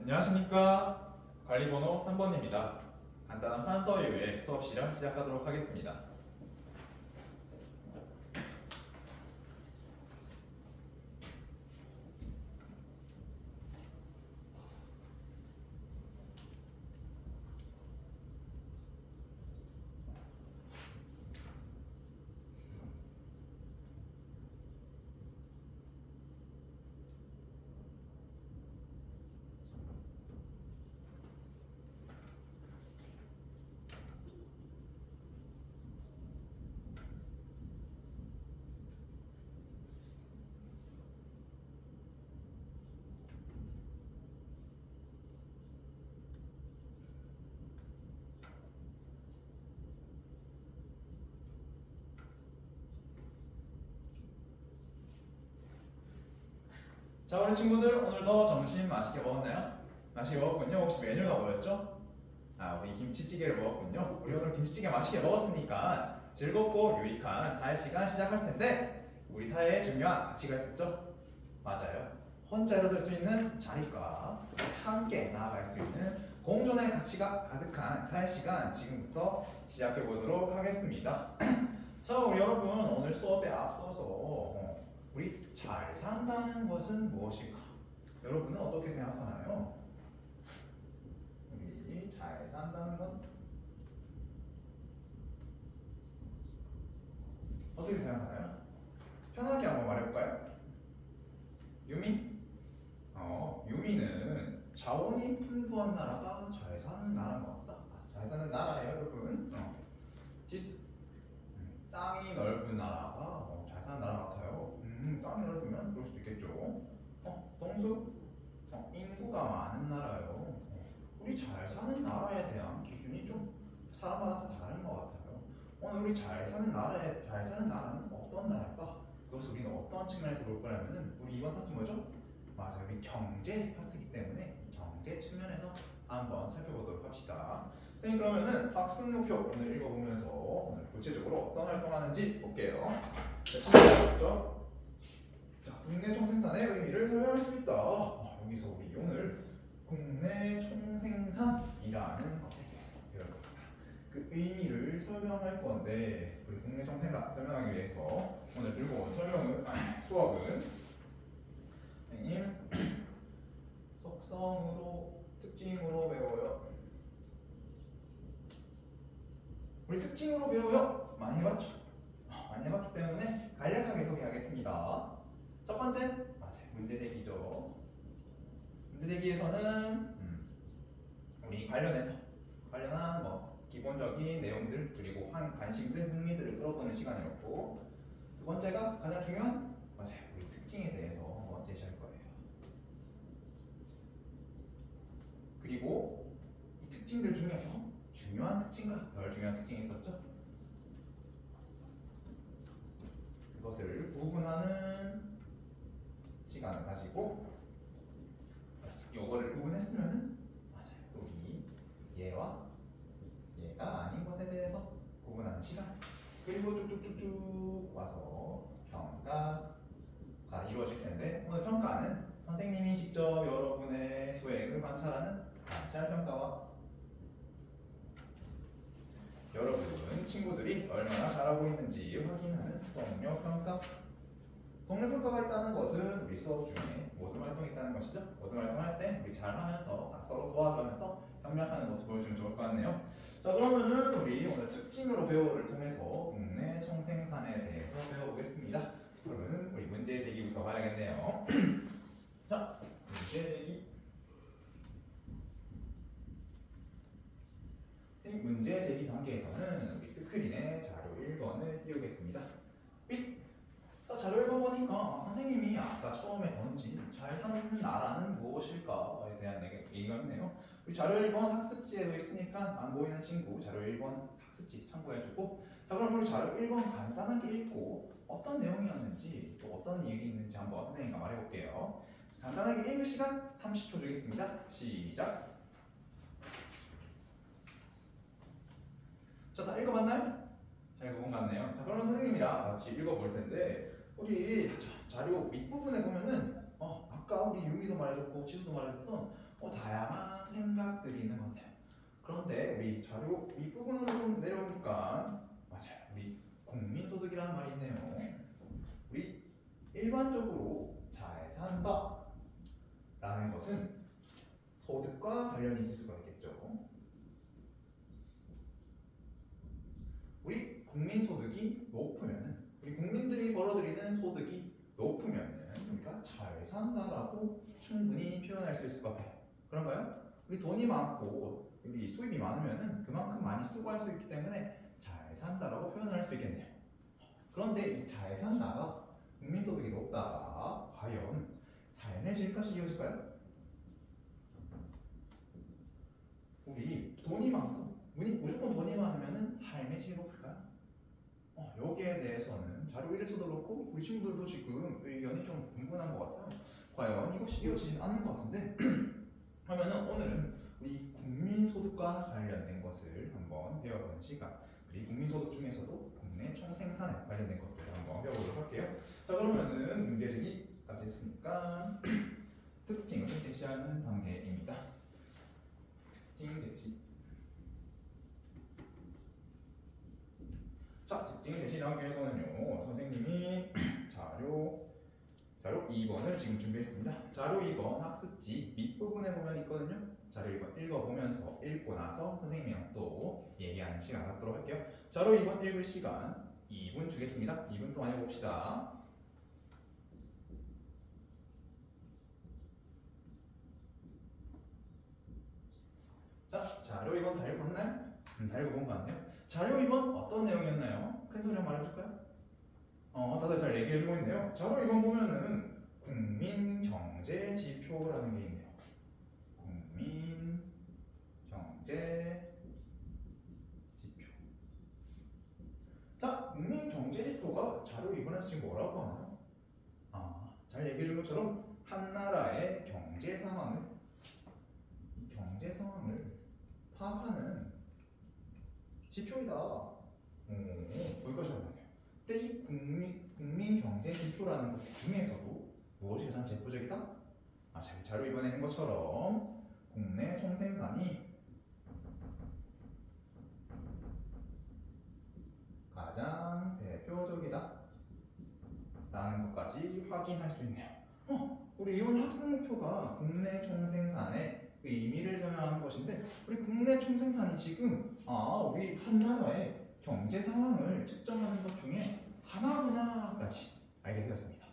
안녕하십니까. 관리번호 3번입니다. 간단한 판서 이후에 수업 실현 시작하도록 하겠습니다. 자, 우리 친구들 오늘도 점심 맛있게 먹었나요? 맛있게 먹었군요. 혹시 메뉴가 뭐였죠? 우리 김치찌개를 먹었군요. 우리 오늘 김치찌개 맛있게 먹었으니까 즐겁고 유익한 사회 시간 시작할 텐데 우리 사회에 중요한 가치가 있었죠? 맞아요. 혼자 일어설 수 있는 자립과 함께 나아갈 수 있는 공존의 가치가 가득한 사회 시간 지금부터 시작해 보도록 하겠습니다. 자, 우리 여러분 오늘 수업에 앞서서 우리 잘 산다는 것은 무엇일까? 여러분은 어떻게 생각하나요? 우리 잘 산다는 건 어떻게 생각하나요? 편하게 한번 말해볼까요? 유미? 유미는 자원이 풍부한 나라가 잘 사는 나라인 것 같다. 잘 사는 나라예요, 여러분. 지수. 땅이 넓은 나라가 잘 사는 나라 같아요. 땅이 넓으면 그럴 수도 있겠죠. 동수? 인구가 많은 나라요. 우리 잘 사는 나라에 대한 기준이 좀 사람마다 다 다른 것 같아요. 오늘 우리 잘 사는 나라는 어떤 나라일까? 그것을 우리는 어떤 측면에서 볼 거냐면은 우리 이번 파트 뭐죠? 맞아요, 우리 경제 파트이기 때문에 경제 측면에서 한번 살펴보도록 합시다. 선생님, 그러면은 학습 목표 오늘 읽어보면서 오늘 구체적으로 어떤 활동하는지 볼게요. 자, 시작부터. 자, 국내 총생산의 의미를 설명할 수 있다. 여기서 우리 오늘 국내 총생산이라는 것에 대해서 배울 겁니다. 그 의미를 설명할 건데 우리 국내 총생산 설명하기 위해서 오늘 들고 온 수업은 선생님 속성으로 특징으로 배워요. 우리 특징으로 배워요. 많이 해봤죠? 많이 해봤기 때문에 간략하게 소개하겠습니다. 첫 번째, 맞아요, 문제제기죠. 문제제기에서는 우리 관련한 기본적인 내용들 그리고 한 관심들, 흥미들을 끌어보는 시간이었고, 두 번째가 가장 중요한 맞아요, 우리 특징에 대해서 한번 제시할 거예요. 그리고 이 특징들 중에서 중요한 특징과 덜 중요한 특징이 있었죠? 그것을 구분하는 시간을 가지고 요거를 구분했으면은 맞아요, 우리 얘와 얘가 아닌 것에 대해서 구분하는 시간, 그리고 쭉쭉쭉쭉 와서 평가가 이루어질 텐데 오늘 평가는 선생님이 직접 여러분의 수행을 관찰하는 관찰 평가와 여러분 친구들이 얼마나 잘하고 있는지 확인하는 동료 평가. 동료 평가가 있다는 것은 우리 수업 중에 모든 활동이 있다는 것이죠. 모든 활동할 때 우리 잘하면서 서로 도와가면서 협력하는 모습 보여주면 좋을 것 같네요. 자, 그러면은 우리 오늘 특징으로 배워를 통해서 국내 총생산에 대해서 배워보겠습니다. 그러면은 우리 문제 제기부터 봐야겠네요. 자, 문제 제기. 문제 제기 단계에서는 우리 스크린에 자료 1번을 띄우겠습니다. 자료 1번 보니까 선생님이 아까 처음에 던진 잘 사는 나라는 무엇일까에 대한 얘기가 있네요. 우리 자료 1번 학습지에도 있으니까 안 보이는 친구 자료 1번 학습지 참고해주고, 자, 그럼 우리 자료 1번 간단하게 읽고 어떤 내용이었는지 또 어떤 얘기 있는지 한번 선생님과 말해볼게요. 간단하게 읽을 시간 30초 주겠습니다. 시작. 자, 다 읽어봤나요? 잘 읽어본 것 같네요. 자, 그러면 선생님이랑 같이 읽어볼 텐데 우리 자료 윗부분에 보면은 아까 우리 유미도 말해줬고 지수도 말해줬던 다양한 생각들이 있는 것 같아요. 그런데 우리 자료 윗부분으로 좀 내려오니까 맞아요. 우리 국민소득이라는 말이 있네요. 우리 일반적으로 잘 산다 라는 것은 소득과 관련이 있을 수가 있겠죠. 우리 국민소득이 높으면은 우리 국민들이 벌어들이는 소득이 높으면은 우리가 잘 산다라고 충분히 표현할 수 있을 것 같아요. 그런가요? 우리 돈이 많고 우리 수입이 많으면은 그만큼 많이 쓰고 할 수 있기 때문에 잘 산다라고 표현할 수 있겠네요. 그런데 이 잘 산다가 국민소득이 높다가 과연 삶의 질까지 이어질까요? 우리 돈이 많고 무조건 돈이 많으면은 삶의 질이 높을까요? 여기에 대해서는 자료 1에서도 그렇고 우리 친구들도 지금 의견이 좀 분분한 것 같아요. 과연 이것이 이어지진 않는 것 같은데 그러면은 오늘은 우리 국민소득과 관련된 것을 한번 배워보는 시간, 우리 국민소득 중에서도 국내 총생산에 관련된 것들을 한번 배워보도록 할게요. 자, 그러면은 문제제기까지 했으니까 특징을 제시하는 단계입니다. 특징 제시. 자, 특징 제시 단계에서는요, 선생님이 자료 2번을 지금 준비했습니다. 자료 2번 학습지 밑부분에 보면 있거든요. 자료 2번 읽어보면서 읽고 나서 선생님이랑 또 얘기하는 시간 갖도록 할게요. 자료 2번 읽을 시간 2분 주겠습니다. 2분 동안 해봅시다. 자, 자료 2번 다 읽었나요? 다 읽어본 것 같네요. 자료 2번 어떤 내용이었나요? 큰 소리 한번 말해줄까요? 다들 잘 얘기해주고 있네요. 자료 2번 보면은 국민경제지표라는 게 있네요. 국민경제지표. 자, 국민경제지표가 자료 2번에서 지금 뭐라고 하나요? 잘 얘기해준 것처럼 한 나라의 경제 상황을 파악하는 지표이다. 거기까지 알았네요. 근데 이 국민경제지표라는 것 중에서도 무엇이 가장 제표적이다? 자료 이번에 있는 것처럼 국내 총생산이 가장 대표적이다 라는 것까지 확인할 수 있네요. 우리 이번 학습 목표가 국내 총생산의 의미를 설명하는 것인데 우리 국내 총생산이 지금 우리 한 나라의 경제 상황을 측정하는 것 중에 하나구나까지 알게 되었습니다.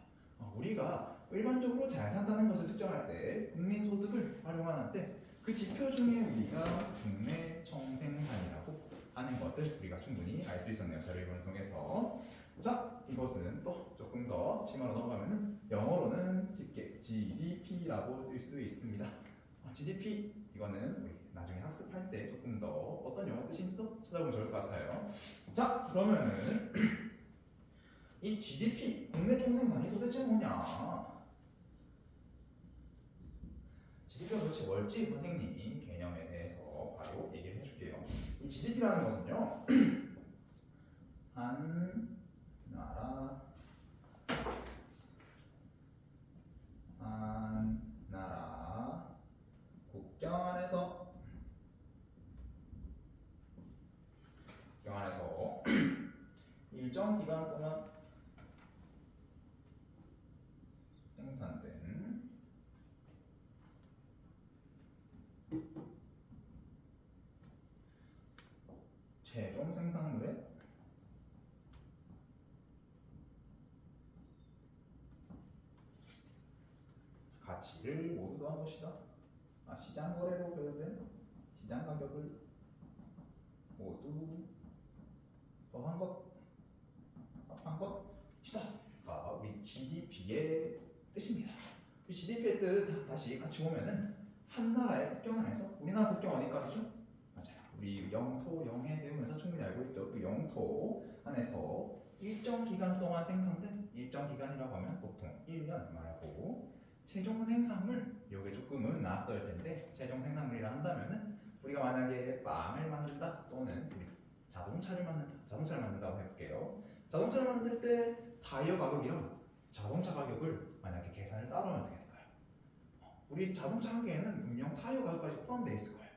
우리가 일반적으로 잘 산다는 것을 측정할 때 국민소득을 활용하는데 그 지표 중에 우리가 국내 총생산이라고 하는 것을 우리가 충분히 알 수 있었네요. 자료 2번을 통해서. 자, 이것은 또 조금 더 심화로 넘어가면은 영어로는 쉽게 GDP라고 쓸 수 있습니다. GDP 이거는 우리 나중에 학습할 때 조금 더 어떤 영어 뜻인지도 찾아보면 좋을 것 같아요. 자, 그러면은 이 GDP 국내 총생산이 도대체 뭐냐? GDP가 도대체 뭘지 선생님이 개념에 대해서 바로 얘기를 해줄게요. 이 GDP라는 것은요, 한 나라 국경 안에서 일정 기간 동안 생산된 최종 생산물의 가치를 모두 더한 것이다. 시장 거래로 표현된 시장 가격을 모두 더한 것, 합한 것이다. 우리 GDP의 뜻입니다. 이 GDP의 뜻 다시 같이 보면은 한 나라의 국경 안에서 우리나라 국경 어디까지죠? 맞아요. 우리 영토 영해 배우면서 충분히 알고 있죠. 그 영토 안에서 일정 기간 동안 생산된 일정 기간이라고 하면 보통 1년 말고 최종 생산물 요게 조금은 낯설 텐데 최종 생산물이라 한다면은 우리가 만약에 빵을 만든다 또는 우리 자동차를 만든다고 해볼게요. 자동차를 만들 때 타이어 가격이랑 자동차 가격을 만약에 계산을 따로 하면 어떻게 될까요? 우리 자동차 한 개에는 분명 타이어 가격까지 포함되어 있을 거예요.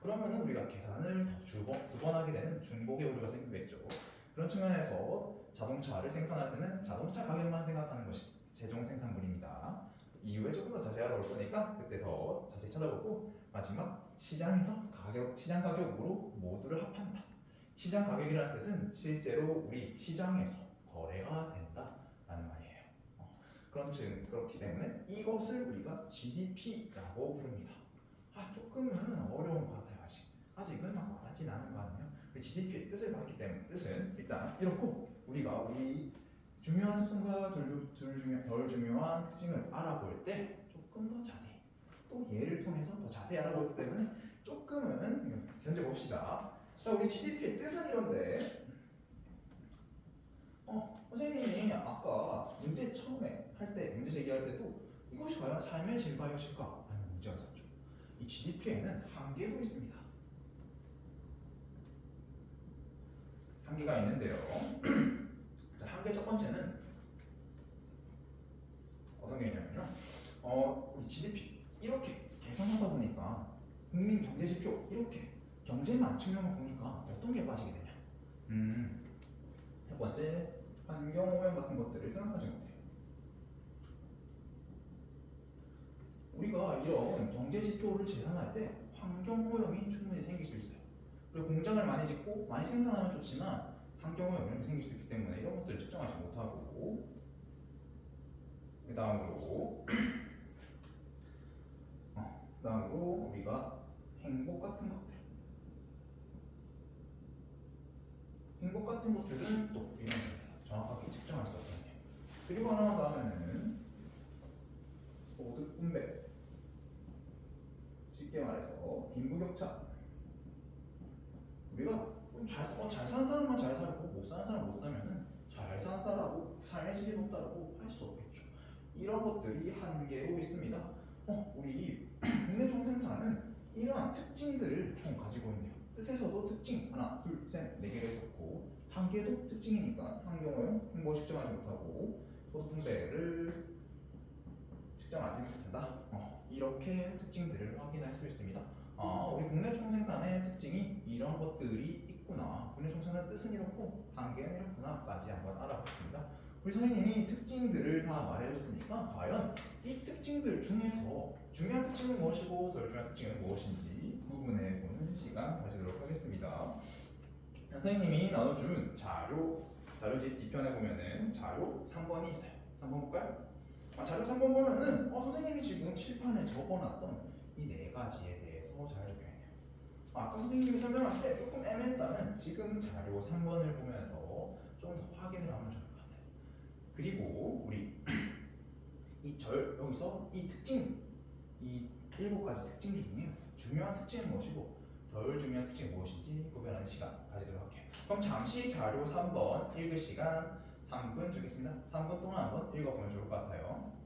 그러면은 우리가 계산을 두 번 하게 되는 중복의 오류가 생기겠죠. 그런 측면에서 자동차를 생산할 때는 자동차 가격만 생각하는 것이 최종 생산물입니다. 이후에 조금 더 자세히 알아볼 거니까 그때 더 자세히 찾아보고, 마지막 시장 가격으로 모두를 합한다. 시장 가격이라는 뜻은 실제로 우리 시장에서 거래가 된다라는 말이에요. 그렇기 때문에 이것을 우리가 GDP라고 부릅니다. 조금은 어려운 것 같아요. 아직은 막 와닿진 않은 것 같네요. GDP의 뜻을 봤기 때문에 뜻은 일단 이렇고, 우리가 우리 중요한 특성과 덜 중요한 특징을 알아볼 때 조금 더 자세히, 또 예를 통해서 더 자세히 알아보기 때문에 조금은 견뎌봅시다. 자, 우리 GDP의 뜻은 이런데, 선생님이 아까 문제 처음에 할 때, 문제 제기할 때도 이것이 과연 삶의 질과였을까 하는 문제가 있었죠. 이 GDP에는 한계도 있습니다. 한계가 있는데요. 자, 한계 첫 번째는 어떤 게 있냐면요. 우리 GDP 이렇게 계산하다 보니까 국민 경제 지표 이렇게 경제만 측면만 보니까 어떤 게 빠지게 되냐. 첫 번째, 환경 오염 같은 것들을 생각하지 못해요. 우리가 이런 경제 지표를 계산할 때 환경 오염이 충분히 생길 수 있어요. 그리고 공장을 많이 짓고 많이 생산하면 좋지만 환경 오염 이런 게 생길 수 있기 때문에 이런 것들을 측정하지 못하고, 그 다음으로 우리가 행복 같은 것들은 또 이런 정확하게 측정할 수 없거든요. 그리고 하나 다음에는 소득 분배, 쉽게 말해서 빈부격차. 우리가 잘 사는 사람만 잘 살고 못 사는 사람 못 살면은 잘 산다라고, 삶의 질이 높다라고 할 수 없겠죠. 이런 것들이 한계로 있습니다. 우리 국내 총생산은 이러한 특징들을 총 가지고 있네요. 뜻에서도 특징 하나, 둘, 셋, 네 개가 있었고, 한계도 특징이니까 환경오염, 행복을 측정하지 못하고 소득 분배를 측정하지 못한다. 이렇게 특징들을 확인할 수 있습니다. 우리 국내 총생산의 특징이 이런 것들이 있구나. 국내 총생산 뜻은 이렇고 한계는 이렇구나까지 한번 알아봤습니다. 우리 선생님이 특징들을 다 말해줬으니까 과연 이 특징들 중에서 중요한 특징은 무엇이고 덜 중요한 특징은 무엇인지 구분해보는 시간 가지도록 하겠습니다. 선생님이 나눠준 자료집 뒤편에 보면은 자료 3번이 있어요. 3번 볼까요? 자료 3번 보면은 선생님이 지금 칠판에 적어놨던 이 네 가지에 대해서 잘 적혀있네요. 아까 선생님이 설명할 때 조금 애매했다면 지금 자료 3번을 보면서 좀 더 확인을 하면 좋을 것 같아요. 그리고 우리 여기서 이 특징, 이 7가지 특징 중에 중요한 특징은 무엇이고 덜 중요한 특징이 무엇인지 구별하는 시간 가지도록 할게요. 그럼 잠시 자료 3번 읽을 시간 3분 주겠습니다. 3분 동안 한번 읽어보면 좋을 것 같아요.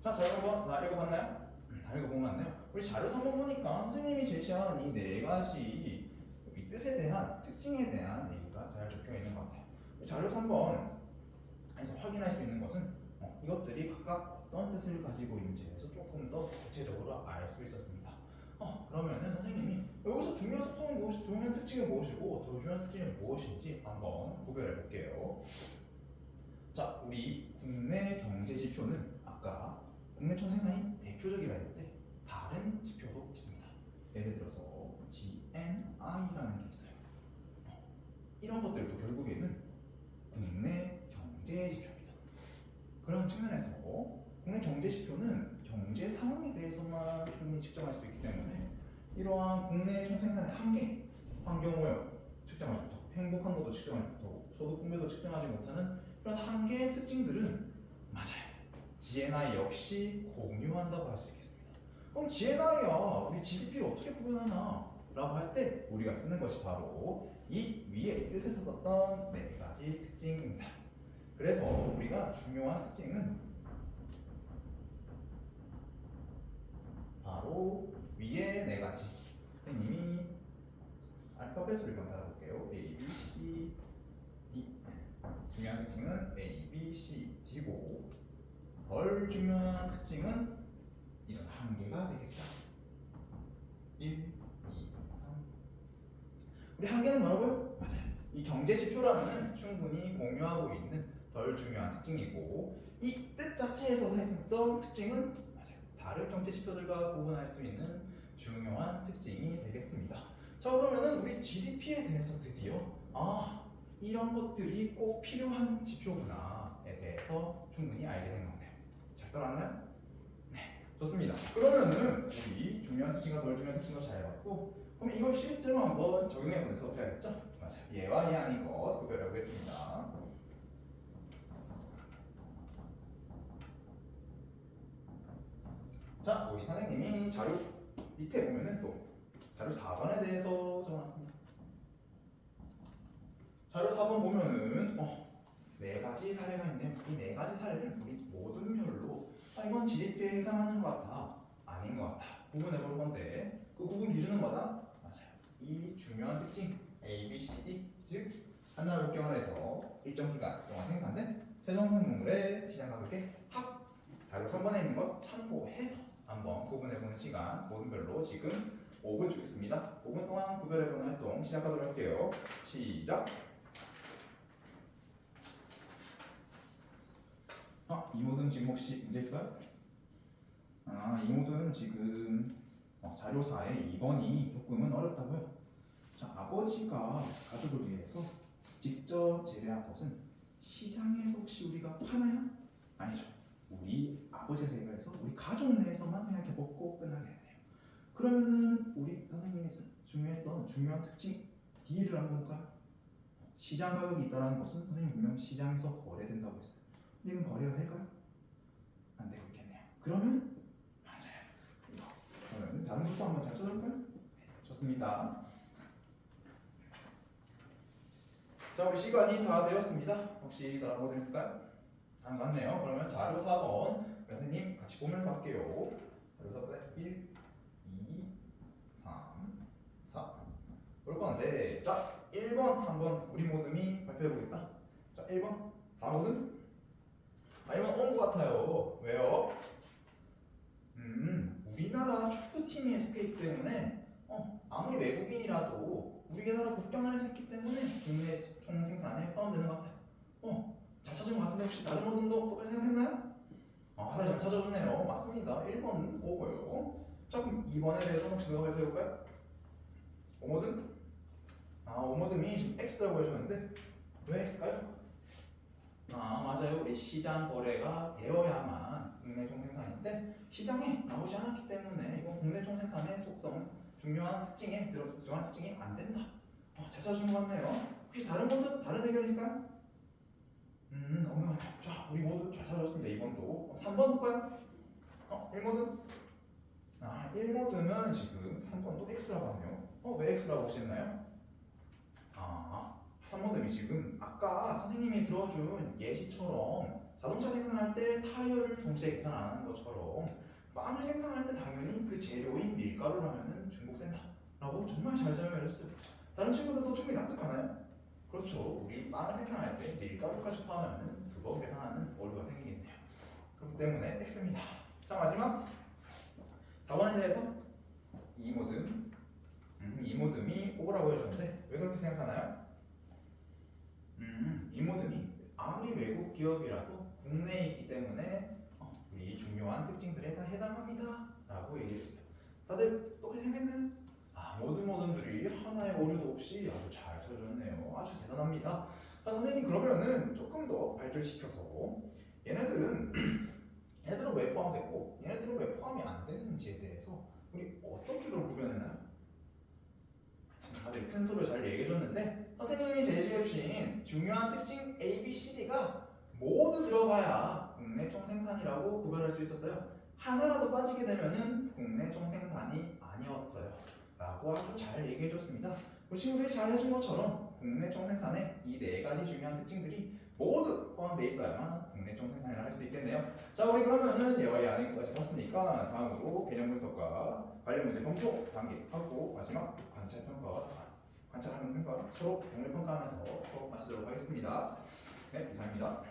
자, 자료 한번 다 읽어봤나요? 다 읽어본 것 같네요. 우리 자료 3번 보니까 선생님이 제시한 이 네 가지 이 뜻에 대한 특징에 대한 얘기가 잘 적혀 있는 것 같아요. 자료 3번에서 확인할 수 있는 것은 이것들이 각각 어떤 뜻을 가지고 있는지에 대해서 조금 더 구체적으로 알 수 있었습니다. 그러면은 선생님이 여기서 중요한 속성은 무엇이, 중요한 특징은 무엇이고 더 중요한 특징은 무엇인지 한번 구별해 볼게요. 자, 우리 국내 경제 지표는 아까 국내 총생산이 대표적이라 했는데 다른 지표도 있습니다. 예를 들어서 GNI라는 게 있어요. 이런 것들도 결국에는 국내 경제 지표입니다. 그런 측면에서 국내 경제 지표는 경제 상황에 대해서만 충분히 측정할 수 있기 때문에 이러한 국내 총생산의 한계, 환경오염 측정하지 못하고 행복한 것도 측정하지 못하고 소득 분배도 측정하지 못하는 이런 한계의 특징들은 맞아요. GNI 역시 공유한다고 할 수 있겠습니다. 그럼 GNI야 우리 GDP를 어떻게 구분하나 라고 할 때 우리가 쓰는 것이 바로 이 위에 뜻에서 썼던 네 가지 특징입니다. 그래서 우리가 중요한 특징은 바로 위에 네 가지 선생님이 알파벳으로 이건 달아볼게요. A, B, C, D. 중요한 특징은 A, B, C, D고 덜 중요한 특징은 이런 한 개가 되겠다. 1, 2, 3. 우리 한 개는 뭐라고요? 맞아요. 이 경제 지표라면은 충분히 공유하고 있는 덜 중요한 특징이고 이 뜻 자체에서 사용했던 특징은 맞아요. 다른 경제 지표들과 구분할 수 있는 중요한 특징이 되겠습니다. 자 그러면은 우리 GDP에 대해서 드디어 이런 것들이 꼭 필요한 지표구나에 대해서 충분히 알게 된 건데 잘 따라왔나요? 네, 좋습니다. 그러면은 우리 중요한 특징과 덜 중요한 특징도 잘 봤고 그럼 이걸 실제로 한번 적용해보면서 배워야겠죠? 맞아요. 얘와 얘 아닌 것 구별해 보겠습니다. 자, 우리 선생님이 자료 밑에 보면은 또 자료 4번에 대해서 적어놨습니다. 자료 4번 보면은 네 가지 사례가 있네요. 이 네 가지 사례를 우리 모든 별로 이건 GDP에 해당하는 것 같아, 아닌 것 같아 구분해 볼 건데 그 구분 기준은 뭐다? 맞아요. 이 중요한 특징 A, B, C, D 즉 하나를 경험해서 일정 기간 동안 생산된 최종 성분물의 시장 가격의 합 자료 3번에 있는 것 참고해서 한번 구분해보는 시간 모든 별로 지금 5분 주겠습니다. 5분 동안 구별해보는 활동 시작하도록 할게요. 시작! 이 모든 지금 혹시 문제 있어요? 이 모든 지금 자료사의 2번이 조금은 어렵다고요? 자, 아버지가 가족을 위해서 직접 재배한 것은 시장에서 혹시 우리가 파나요? 아니죠. 우리 아버지가 재배해서 우리 가족 내에서만 그냥 이렇게 먹고 끝나겠네요. 그러면은 우리 선생님이 중요했던 중요한 특징 D를 한번 볼까요? 시장 가격이 있다는 것은 선생님 분명 시장에서 거래된다고 했어요. 근데 이건 거래가 될까요? 안 되고 있겠네요. 그러면 맞아요. 그러면 다른 것도 한번 잘 써볼까요? 네, 좋습니다. 자, 우리 시간이 다 되었습니다. 혹시 다른 거 있을까요? 안 갔네요. 그러면 자료 4번 선생님 같이 보면서 할게요. 자료 4번에 1, 2, 3, 4 볼 건데 자 1번 한번 우리 모듬이 발표해보겠다. 자 1번 4번은 1번 온 것 같아요. 왜요? 우리나라 축구팀에 속해 있기 때문에 아무리 외국인이라도 우리나라 국경 안에 있기 때문에 국내 총 생산에 포함되는 것 같아요. 잘 찾은 것 같은데 혹시 다른 모든도 똑같이 생각했나요? 다들 잘 찾아줬네요. 맞습니다. 1번 오고요. 자 그럼 2번에 대해서 혹시 누가 발표해볼까요? 오모듬? 오모듬이 지금 X라고 해줬는데 왜 X일까요? 맞아요. 우리 시장 거래가 되어야만 국내 총생산인데 시장에 나오지 않았기 때문에 이건 국내 총생산의 속성 중요한 특징에 중요한 특징이 안 된다. 잘 찾아준 것 같네요. 혹시 다른 분들 다른 의견 있을까요? 자 우리 모두 잘 찾아줬습니다. 2번도 3번 볼까요? 1모듬? 1모듬은 지금 3번도 X라고 하네요. 왜 X라고 하셨나요? 3모듬이 지금 아까 선생님이 들어준 예시처럼 자동차 생산할 때 타이어를 동시에 계산 안 하는 것처럼 빵을 생산할 때 당연히 그 재료인 밀가루라면 중복된다 라고 정말 잘 설명해줬어요. 다른 친구들도 충분히 납득하나요? 그렇죠. 우리 빵을 생산할 때 밀가루까지 포함하면 두 번 계산하는 오류가 생기겠네요. 그렇기 때문에 X입니다. 자 마지막 4번에 대해서 이모듬이 O라고 해줬는데 왜 그렇게 생각하나요? 이모듬이 아무리 외국 기업이라도 국내에 있기 때문에 우리 중요한 특징들에 다 해당합니다 라고 얘기해줬어요. 다들 똑같이 생각했나요? 모든 모듬들이 하나의 오류도 없이 아주 잘 쳐줬네요. 아주 대단합니다. 선생님 그러면은 조금 더 발전시켜서 얘네들은 왜 포함됐고 얘네들은 왜 포함이 안 됐는지에 대해서 우리 어떻게 그걸 구별했나요? 다들 큰 소리로 잘 얘기해줬는데 선생님이 제시해주신 중요한 특징 A, B, C, D가 모두 들어가야 국내 총생산이라고 구별할 수 있었어요. 하나라도 빠지게 되면은 국내 총생산이 아니었어요 라고 아주 잘 얘기해줬습니다. 우리 친구들이 잘 해준 것처럼 국내 총생산에 이 네 가지 중요한 특징들이 모두 포함되어 있어야만 국내 총생산이라 할 수 있겠네요. 자 우리 그러면은 얘와 얘 아닌 것까지 봤으니까 다음으로 개념 분석과 관련 문제 검토 단계 하고 마지막 관찰 평가와 관찰하는 평가 서로 동료 평가하면서 수업 마치도록 하겠습니다. 네, 이상입니다.